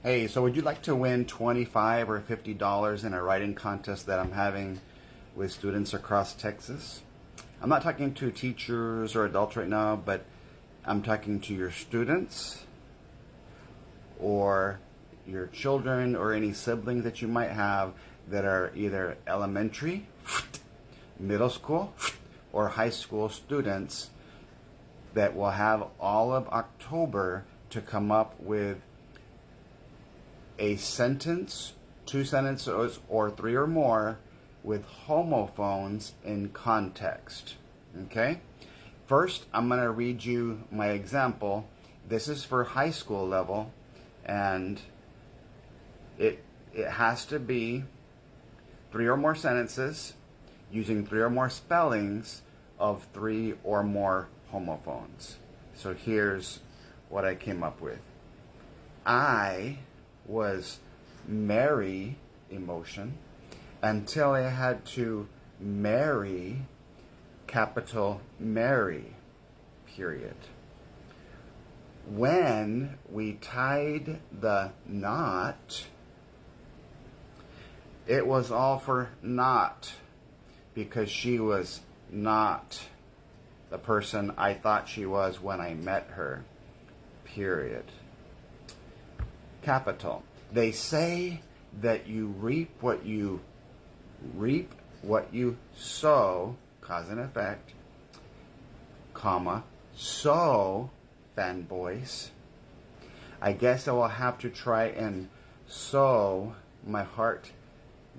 Hey, so would you like to win $25 or $50 in a writing contest that I'm having with students across Texas? I'm not talking to teachers or adults right now, but I'm talking to your students or your children or any siblings that you might have that are either elementary, middle school, or high school students that will have all of October to come up with a sentence, two sentences, or three or more with homophones in context. Okay? First, I'm going to read you my example. This is for high school level, and it has to be three or more sentences using three or more spellings of three or more homophones. So here's what I came up with. I was marry emotion until I had to marry, capital Mary, period. When we tied the knot, it was all for naught because she was not the person I thought she was when I met her, period. Capital. They say that you reap what you sow, cause and effect, comma, so, fanboys. I guess I will have to try and sew my heart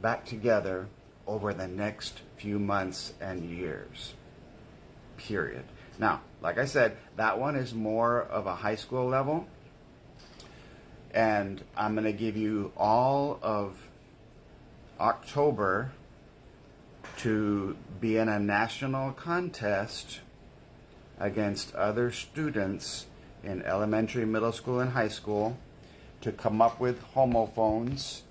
back together over the next few months and years, period. Now, like I said, that one is more of a high school level. And I'm going to give you all of October to be in a national contest against other students in elementary, middle school, and high school to come up with homophones.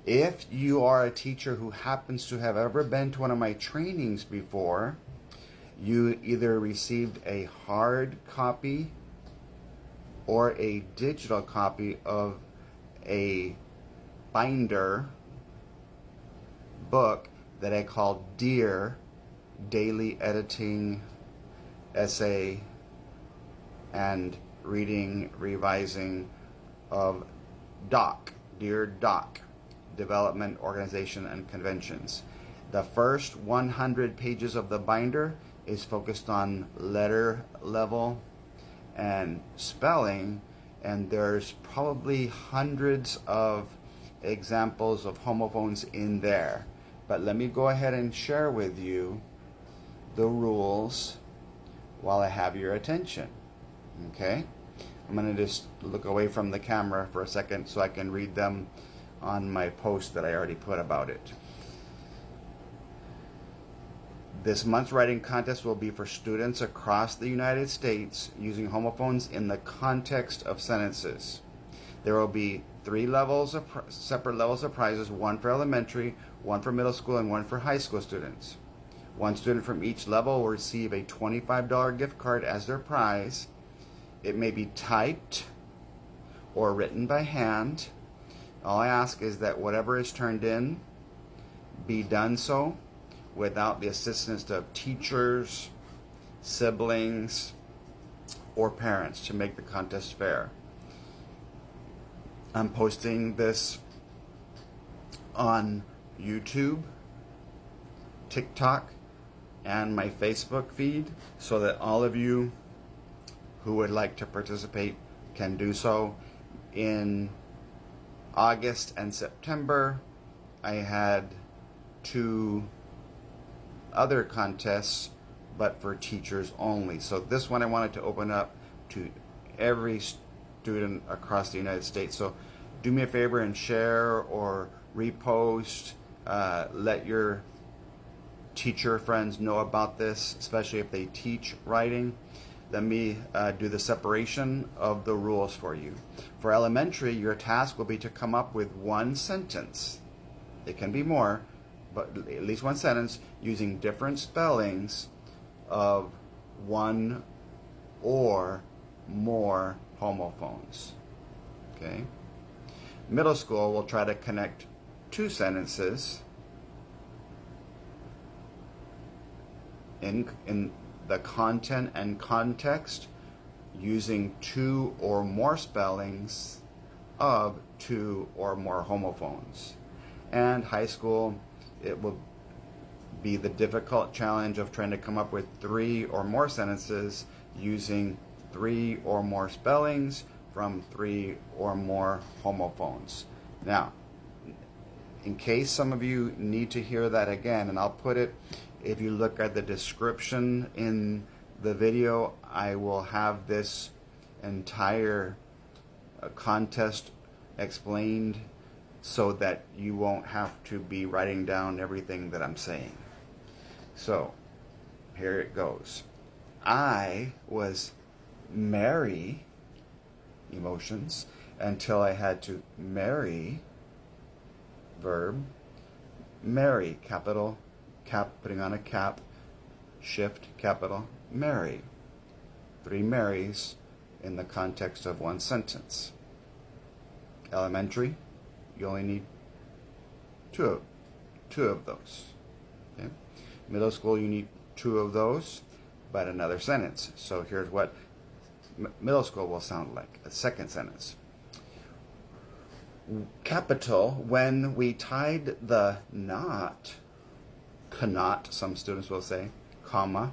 If you are a teacher who happens to have ever been to one of my trainings before, you either received a hard copy or a digital copy of a binder book that I call Dear Daily Editing, Essay, and Reading, Revising of DOC, Dear DOC, Development, Organization, and Conventions. The first 100 pages of the binder is focused on letter level and spelling, and there's probably hundreds of examples of homophones in there. But let me go ahead and share with you the rules while I have your attention. Okay? I'm going to just look away from the camera for a second so I can read them on my post that I already put about it. This month's writing contest will be for students across the United States using homophones in the context of sentences. There will be three levels of separate levels of prizes, one for elementary, one for middle school, and one for high school students. One student from each level will receive a $25 gift card as their prize. It may be typed or written by hand. All I ask is that whatever is turned in be done so without the assistance of teachers, siblings, or parents to make the contest fair. I'm posting this on YouTube, TikTok, and my Facebook feed so that all of you who would like to participate can do so. In August and September, I had 2 other contests, but for teachers only. So this one I wanted to open up to every student across the United States. So do me a favor and share or repost. Let your teacher friends know about this, especially if they teach writing. Let me do the separation of the rules for you. For elementary, your task will be to come up with one sentence. It can be more, but at least one sentence using different spellings of one or more homophones. Okay? Middle school will try to connect two sentences in the content and context using two or more spellings of two or more homophones. And high school, it will be the difficult challenge of trying to come up with three or more sentences using three or more spellings from three or more homophones. Now, in case some of you need to hear that again, and I'll put it, if you look at the description in the video, I will have this entire contest explained so that you won't have to be writing down everything that I'm saying. So, here it goes. I was merry, emotions, until I had to marry, verb, marry, capital, cap, putting on a cap, shift, capital, marry. 3 marries in the context of one sentence. Elementary, you only need two of those. Okay? Middle school, you need 2 of those, but another sentence. So here's what middle school will sound like, a second sentence. Capital, when we tied the knot, cannot, some students will say, comma,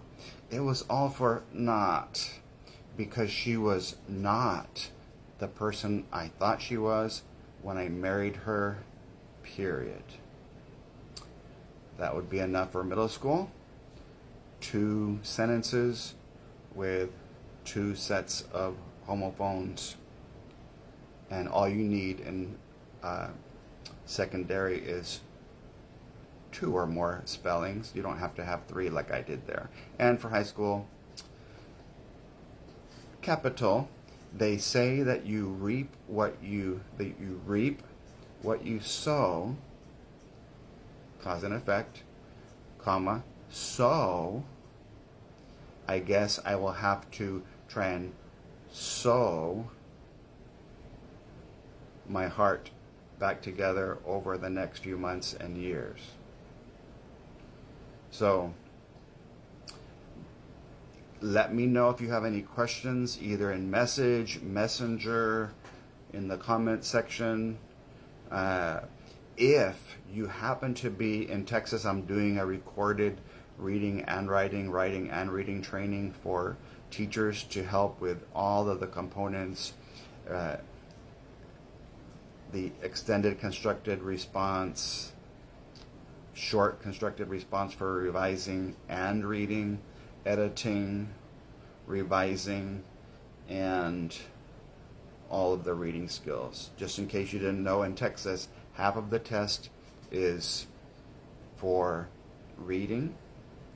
it was all for naught, because she was not the person I thought she was when I married her, period. That would be enough for middle school. 2 sentences with 2 sets of homophones, and all you need in secondary is 2 or more spellings. You don't have to have 3 like I did there. And for high school, capital, they say that you reap what you sow, cause and effect, comma, so I guess I will have to try and sew my heart back together over the next few months and years. So let me know if you have any questions, either in messenger, in the comment section. If you happen to be in Texas, I'm doing a recorded reading and writing and reading training for teachers to help with all of the components, the extended constructed response, short constructed response for revising and reading, editing, revising, and all of the reading skills. Just in case you didn't know, in Texas, half of the test is for reading,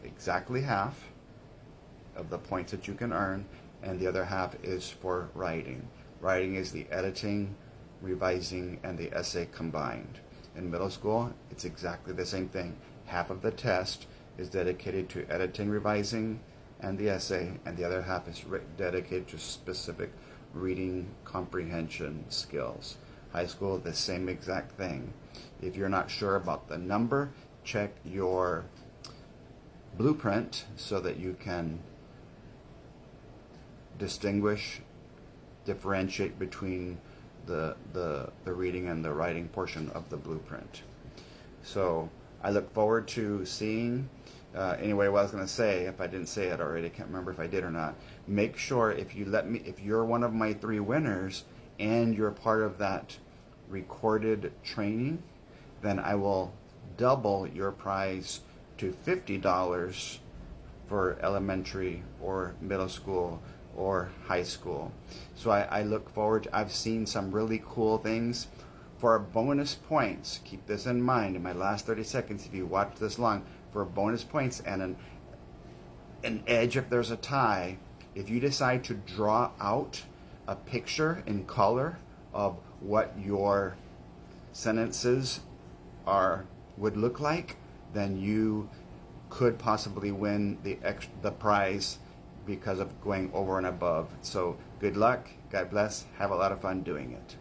exactly half of the points that you can earn, and the other half is for writing. Writing is the editing, revising, and the essay combined. In middle school, it's exactly the same thing. Half of the test is dedicated to editing, revising, and the essay, and the other half is dedicated to specific reading comprehension skills. High school, the same exact thing. If you're not sure about the number, check your blueprint so that you can differentiate between the reading and the writing portion of the blueprint. So I look forward to seeing. Anyway, what I was going to say, if I didn't say it already, I can't remember if I did or not. Make sure if you're one of my 3 winners and you're part of that recorded training, then I will double your prize to $50 for elementary or middle school or high school. So I look forward to, I've seen some really cool things. For bonus points, keep this in mind in my last 30 seconds, if you watch this long, for bonus points and an edge if there's a tie, if you decide to draw out a picture in color of what your sentences would look like, then you could possibly win the prize because of going over and above. So good luck, God bless, have a lot of fun doing it.